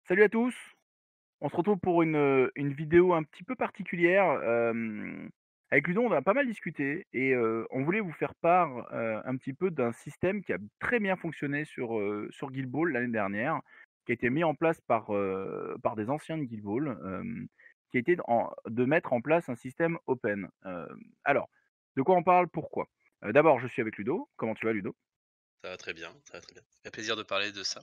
Salut à tous! On se retrouve pour une vidéo un petit peu particulière. Avec Ludo, on a pas mal discuté et on voulait vous faire part, un petit peu d'un système qui a très bien fonctionné sur Guild Ball l'année dernière, qui a été mis en place par des anciens de Guild Ball, qui était de mettre en place un système open. Alors, de quoi on parle? Pourquoi? D'abord, je suis avec Ludo. Comment tu vas, Ludo? Ça va très bien, ça va très bien. Ça fait plaisir de parler de ça.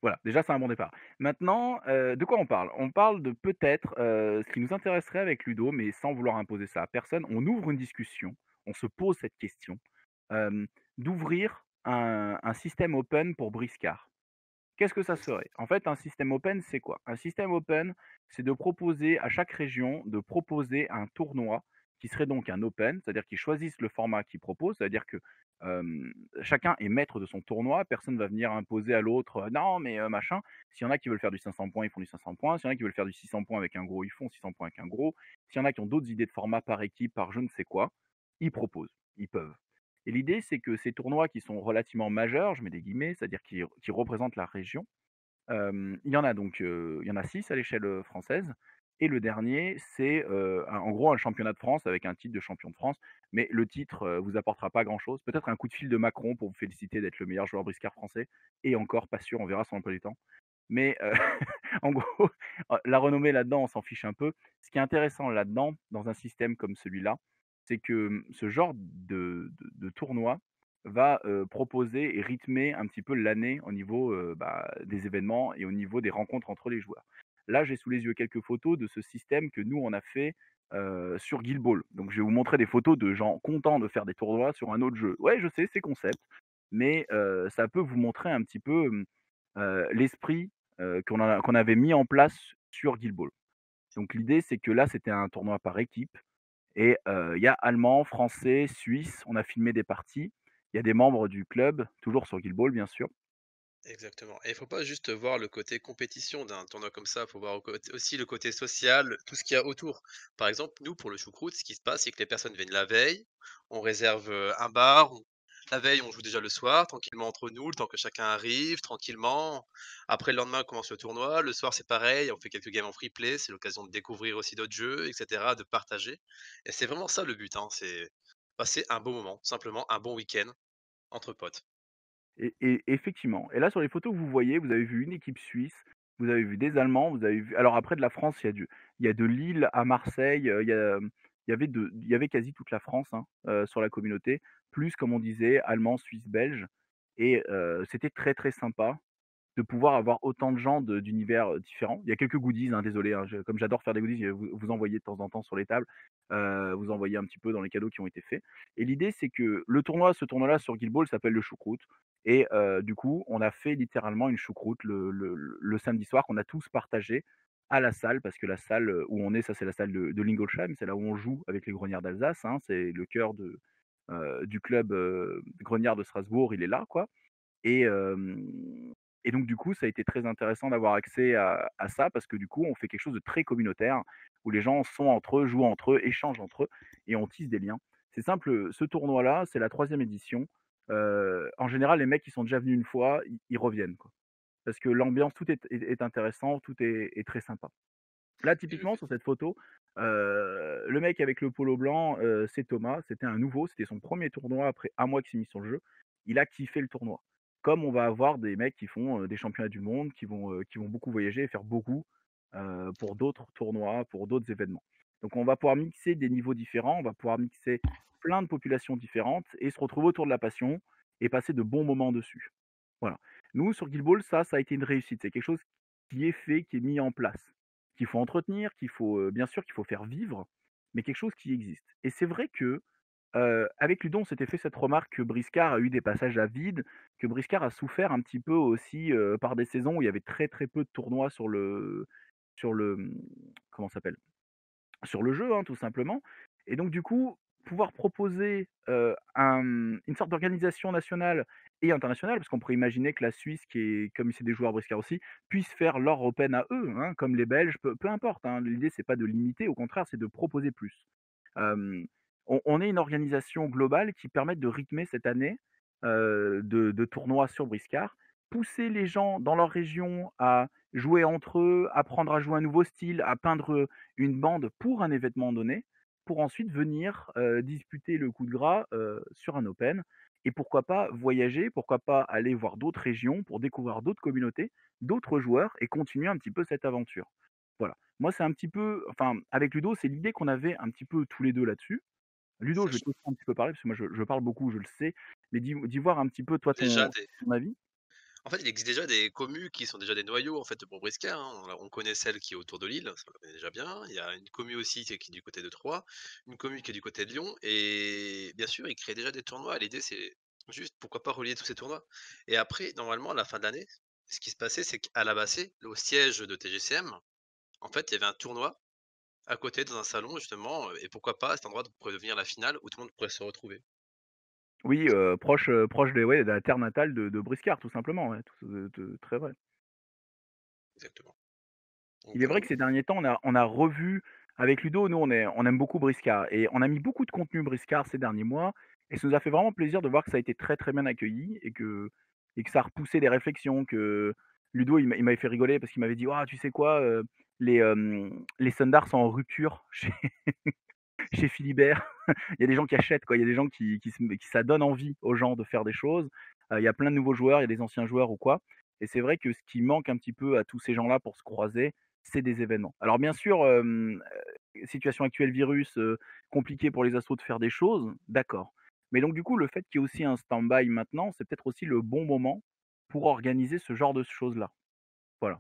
Voilà, déjà c'est un bon départ. Maintenant, de quoi on parle? On parle de peut-être, ce qui nous intéresserait avec Ludo, mais sans vouloir imposer ça à personne, on ouvre une discussion, on se pose cette question, d'ouvrir un système open pour Briscard. Qu'est-ce que ça Ex serait? En fait, un système open, c'est quoi? Un système open, c'est de proposer à chaque région de proposer un tournoi qui serait donc un open, c'est-à-dire qu'ils choisissent le format qu'ils proposent, c'est-à-dire que chacun est maître de son tournoi, personne ne va venir imposer à l'autre non, mais machin. S'il y en a qui veulent faire du 500 points, ils font du 500 points. S'il y en a qui veulent faire du 600 points avec un gros, ils font 600 points avec un gros. S'il y en a qui ont d'autres idées de format par équipe, par je ne sais quoi, ils proposent, ils peuvent. Et l'idée, c'est que ces tournois qui sont relativement majeurs, je mets des guillemets, c'est-à-dire qui représentent la région, il y en a donc, il y en a 6 à l'échelle, française et le dernier, c'est, en gros un championnat de France avec un titre de champion de France. Mais le titre, vous apportera pas grand-chose. Peut-être un coup de fil de Macron pour vous féliciter d'être le meilleur joueur briscard français et encore pas sûr, on verra son emploi du temps. Mais, en gros, la renommée là-dedans, on s'en fiche un peu. Ce qui est intéressant là-dedans, dans un système comme celui-là, c'est que, ce genre de tournoi va, proposer et rythmer un petit peu l'année au niveau, des événements et au niveau des rencontres entre les joueurs. Là, j'ai sous les yeux quelques photos de ce système que nous, on a fait, sur Guild Ball. Donc je vais vous montrer des photos de gens contents de faire des tournois sur un autre jeu. Ouais, je sais, c'est concept, mais ça peut vous montrer un petit peu, l'esprit, qu'on avait mis en place sur Guild Ball. Donc l'idée, c'est que là, c'était un tournoi par équipe et il y a Allemands, Français, Suisses, on a filmé des parties. Il y a des membres du club, toujours sur Guild Ball bien sûr. Exactement, et il faut pas juste voir le côté compétition d'un tournoi comme ça, il faut voir au côté aussi le côté social, tout ce qu'il y a autour. Par exemple, nous, pour le choucroute, ce qui se passe, c'est que les personnes viennent la veille, on réserve, un bar, on la veille, on joue déjà le soir, tranquillement entre nous, le temps que chacun arrive, tranquillement. Après, le lendemain, commence le tournoi. Le soir, c'est pareil, on fait quelques games en free play, c'est l'occasion de découvrir aussi d'autres jeux et cetera, de partager, et c'est vraiment ça le but, hein, c'est passer un bon moment, simplement un bon week-end entre potes. Et effectivement, et là sur les photos que vous voyez, vous avez vu une équipe suisse, vous avez vu des Allemands, vous avez vu alors après de la France, il y a de Lille à Marseille, il y avait quasi toute la France, hein, sur la communauté, plus comme on disait allemands, suisses, belges et c'était très, très sympa de pouvoir avoir autant de gens d'univers, différents. Il y a quelques goodies, hein, désolé, hein, comme j'adore faire des goodies, vous envoyer de temps en temps sur les tables, vous envoyer un petit peu dans les cadeaux qui ont été faits et l'idée, c'est que ce tournoi-là sur Guild Ball s'appelle le choucroute et du coup, on a fait littéralement une choucroute le samedi soir qu'on a tous partagé à la salle parce que la salle, où on est, ça, c'est la salle de Lingolsheim, c'est là où on joue avec les Grognards d'Alsace, hein, c'est le cœur du club, Grognard de Strasbourg, il est là, quoi et donc du coup, ça a été très intéressant d'avoir accès à ça parce que du coup, on fait quelque chose de très communautaire où les gens sont entre eux, jouent entre eux, échangent entre eux et on tisse des liens. C'est simple, ce tournoi-là, c'est la troisième édition. En général, les mecs qui sont déjà venus une fois, ils reviennent, quoi. Parce que l'ambiance, tout est intéressant, tout est très sympa. Là, Et le typiquement, sur cette photo, le mec avec le polo blanc, c'est Thomas. C'était un nouveau, c'était son premier tournoi après un mois qu'il s'est mis sur le jeu. Il a kiffé le tournoi. Comme on va avoir des mecs qui font, des championnats du monde, qui vont beaucoup voyager et faire beaucoup, pour d'autres tournois, pour d'autres événements. Donc on va pouvoir mixer des niveaux différents, on va pouvoir mixer plein de populations différentes et se retrouver autour de la passion et passer de bons moments dessus. Voilà. Nous, sur Guild Ball, ça a été une réussite. C'est quelque chose qui est fait, qui est mis en place, qu'il faut entretenir, bien sûr, qu'il faut faire vivre, mais quelque chose qui existe. Et c'est vrai que, avec Ludon, on s'était fait cette remarque que Briscard a eu des passages à vide, que Briscard a souffert un petit peu aussi, par des saisons où il y avait très, très peu de tournois sur le, comment ça s'appelle? Sur le jeu, hein, tout simplement. Et donc du coup, pouvoir proposer, une sorte d'organisation nationale et internationale, parce qu'on pourrait imaginer que la Suisse, qui est comme c'est des joueurs briscards aussi, puisse faire leur open à eux, hein, comme les Belges, peu importe, hein. L'idée, c'est pas de limiter, au contraire, c'est de proposer plus. Hem, on est une organisation globale qui permette de rythmer cette année, de tournois sur briscard pousser les gens dans leur région à jouer entre eux, apprendre à jouer un nouveau style, à peindre, une bande pour un événement donné, pour ensuite venir, disputer le coup de gras, sur un open et pourquoi pas voyager, pourquoi pas aller voir d'autres régions pour découvrir d'autres communautés, d'autres joueurs et continuer un petit peu cette aventure. Voilà. Moi, c'est un petit peu enfin, avec Ludo, c'est l'idée qu'on avait un petit peu tous les 2 là-dessus. Ludo, je vais te Sachant laisser un petit peu parler parce que moi je parle beaucoup, je le sais, mais dis voir un petit peu toi déjà ton avis. en fait, il existe déjà des communes qui sont déjà des noyaux, en fait, pour Briscard, hein. On connaît celle qui est autour de Lille, ça on la connaît déjà bien. Il y a une commune aussi qui est du côté de Troyes, une commune qui est du côté de Lyon et bien sûr, ils créent déjà des tournois. L'idée, c'est juste pourquoi pas relier tous ces tournois? Et après, normalement, à la fin de l'année, ce qui se passait, c'est qu'à la Bassée, au siège de TGCM, en fait, il y avait un tournoi à côté dans un salon justement, et pourquoi pas à cet endroit pourrait devenir la finale où tout le monde pourrait se retrouver. Oui, proche des ouais, de la terre natale de Briscard tout simplement, ouais, tout très vrai. Exactement. Donc Il est voilà, vrai que ces derniers temps, on a revu avec Ludo, nous on aime beaucoup Briscard et on a mis beaucoup de contenu Briscard ces derniers mois et ça nous a fait vraiment plaisir de voir que ça a été très, très bien accueilli et que ça a repoussé des réflexions, que Ludo il m'avait fait rigoler parce qu'il m'avait dit: «Ah tu sais quoi, les Sundars sont en rupture chez Philibert». Il y a des gens qui achètent quoi, il y a des gens qui ça donne envie aux gens de faire des choses. Il y a plein de nouveaux joueurs, il y a des anciens joueurs ou quoi et c'est vrai que ce qui manque un petit peu à tous ces gens-là pour se croiser, c'est des événements. Alors bien sûr, situation actuelle virus, compliqué pour les assos de faire des choses, d'accord. Mais donc du coup, le fait qu'il y ait aussi un stand-by maintenant, c'est peut-être aussi le bon moment pour organiser ce genre de choses-là. Voilà.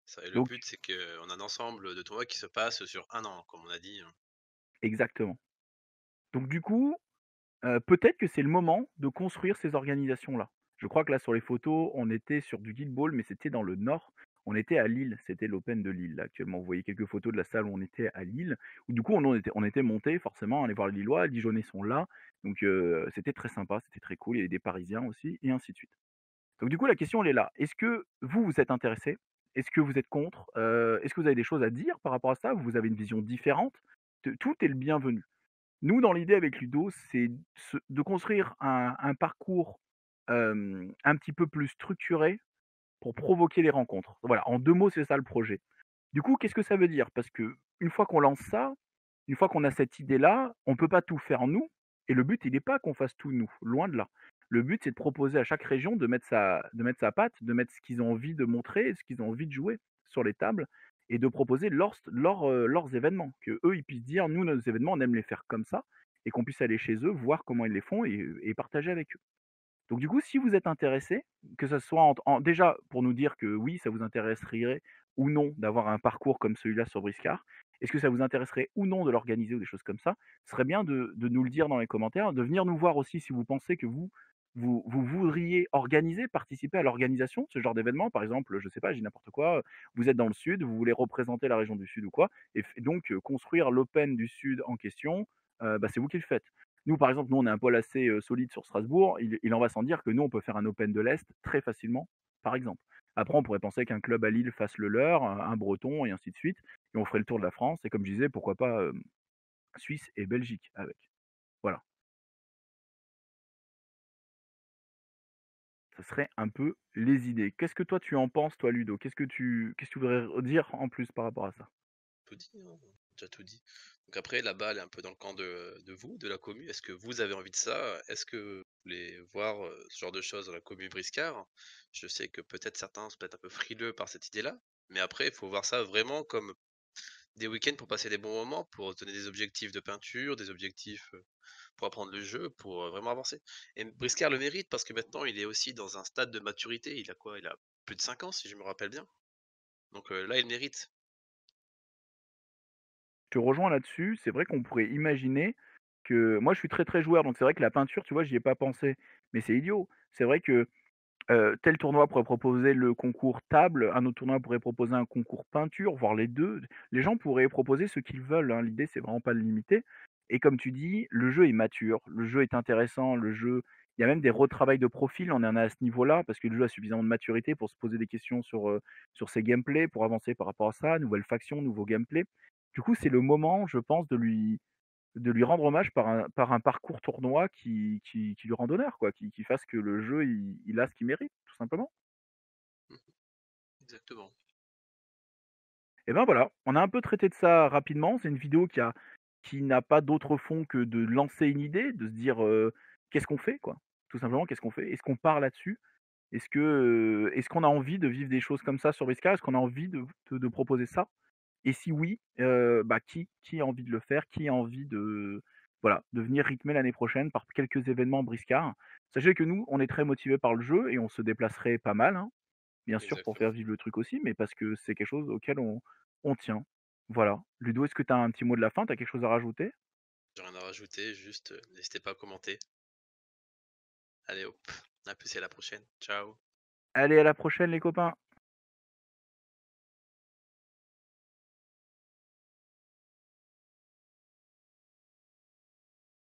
ça et le Donc but, c'est qu'on a un ensemble de tournois qui se passe sur un an, comme on a dit, hein. exactement. Donc du coup, peut-être que c'est le moment de construire ces organisations-là. Je crois que là, sur les photos, on était sur du Guild Ball, mais c'était dans le nord. On était à Lille, c'était l'Open de Lille, là, actuellement. Vous voyez quelques photos de la salle où on était à Lille, où du coup, on était montés forcément, aller voir les Lillois, les Dijonais sont là. Donc, c'était très sympa, c'était très cool. Il y avait des Parisiens aussi, et ainsi de suite. Donc, du coup, la question, elle est là. Est-ce que vous, vous êtes intéressé? Est-ce que vous êtes contre? Est-ce que vous avez des choses à dire par rapport à ça? Vous avez une vision différente? Tout est le bienvenu. Nous, dans l'idée avec Ludo, c'est de construire un parcours, un petit peu plus structuré pour provoquer les rencontres. Voilà, en 2 mots, c'est ça le projet. Du coup, qu'est-ce que ça veut dire? Parce que une fois qu'on lance ça, une fois qu'on a cette idée-là, on ne peut pas tout faire nous et le but, il n'est pas qu'on fasse tout nous, loin de là. Le but, c'est de proposer à chaque région de mettre sa patte, de mettre ce qu'ils ont envie de montrer, ce qu'ils ont envie de jouer sur les tables et de proposer leurs événements. Qu'eux, ils puissent dire: «Nous, nos événements, on aime les faire comme ça» et qu'on puisse aller chez eux, voir comment ils les font et partager avec eux. Donc du coup, si vous êtes intéressé, que ça soit déjà pour nous dire que oui, ça vous intéresserait ou non d'avoir un parcours comme celui-là sur Briscard, est-ce que ça vous intéresserait ou non de l'organiser ou des choses comme ça? Ce serait bien de nous le dire dans les commentaires, de venir nous voir aussi si vous pensez que vous voudriez organiser, participer à l'organisation de ce genre d'événement. Par exemple, je ne sais pas, je dis n'importe quoi, vous êtes dans le sud, vous voulez représenter la région du sud ou quoi, et donc construire l'Open du sud en question, bah, c'est vous qui le faites. Nous, par exemple, nous, on a un pôle assez, solide sur Strasbourg. Il en va sans dire que nous, on peut faire un Open de l'Est très facilement, par exemple. Après, on pourrait penser qu'un club à Lille fasse le leur, un breton et ainsi de suite et on ferait le tour de la France et comme je disais, pourquoi pas, Suisse et Belgique avec. Voilà, ça serait un peu les idées. Qu'est-ce que toi, tu en penses, toi, Ludo? Qu'est-ce que tu voudrais dire en plus par rapport à ça? Tout dit, hein, tu tout dit. Donc après, la balle est un peu dans le camp de vous, de la commu. Est-ce que vous avez envie de ça? Est-ce que vous voulez voir, ce genre de choses dans la commu Briscard? Je sais que peut-être certains sont peut-être un peu frileux par cette idée-là, mais après, il faut voir ça vraiment comme des week-ends pour passer des bons moments, pour se donner des objectifs de peinture, des objectifs, pour apprendre le jeu, pour, vraiment avancer. Et Briscard le mérite parce que maintenant il est aussi dans un stade de maturité. Il a quoi? Il a plus de 5 ans si je me rappelle bien. Donc, là, il mérite. Je te rejoins là-dessus. C'est vrai qu'on pourrait imaginer que moi, je suis très, très joueur, donc c'est vrai que la peinture, tu vois, j'y ai pas pensé. Mais c'est idiot. C'est vrai que tel tournoi pourrait proposer le concours table, un autre tournoi pourrait proposer un concours peinture, voire les 2. Les gens pourraient proposer ce qu'ils veulent, hein. L'idée, c'est vraiment pas de limiter et comme tu dis, le jeu est mature, le jeu est intéressant, le jeu il y a même des retravails de profil, on en est à ce niveau-là parce que le jeu a suffisamment de maturité pour se poser des questions sur ses gameplays, pour avancer par rapport à ça, nouvelle faction, nouveau gameplay. Du coup, c'est le moment, je pense, de lui rendre hommage par un parcours tournoi qui lui rende honneur, quoi, qui fasse que le jeu, il a ce qu'il mérite, tout simplement. exactement. Et ben voilà, on a un peu traité de ça rapidement. C'est une vidéo qui n'a pas d'autre fond que de lancer une idée, de se dire, «Qu'est-ce qu'on fait?» quoi. Tout simplement, qu'est-ce qu'on fait? Est-ce qu'on part là-dessus? Est-ce qu'on a envie de vivre des choses comme ça sur Briscard? Est-ce qu'on a envie de proposer ça? Et si oui, bah, qui a envie de le faire? Qui a envie de voilà, de venir rythmer l'année prochaine par quelques événements Briscard? Sachez que nous, on est très motivés par le jeu et on se déplacerait pas mal, hein, bien sûr pour faire Exactement. vivre le truc aussi, mais parce que c'est quelque chose auquel on tient. Voilà. Ludo, est-ce que tu as un petit mot de la fin? Tu as quelque chose à rajouter? J'ai rien à rajouter, juste, n'hésitez pas à commenter. Allez hop, à plus et à la prochaine. Ciao. Allez, à la prochaine les copains!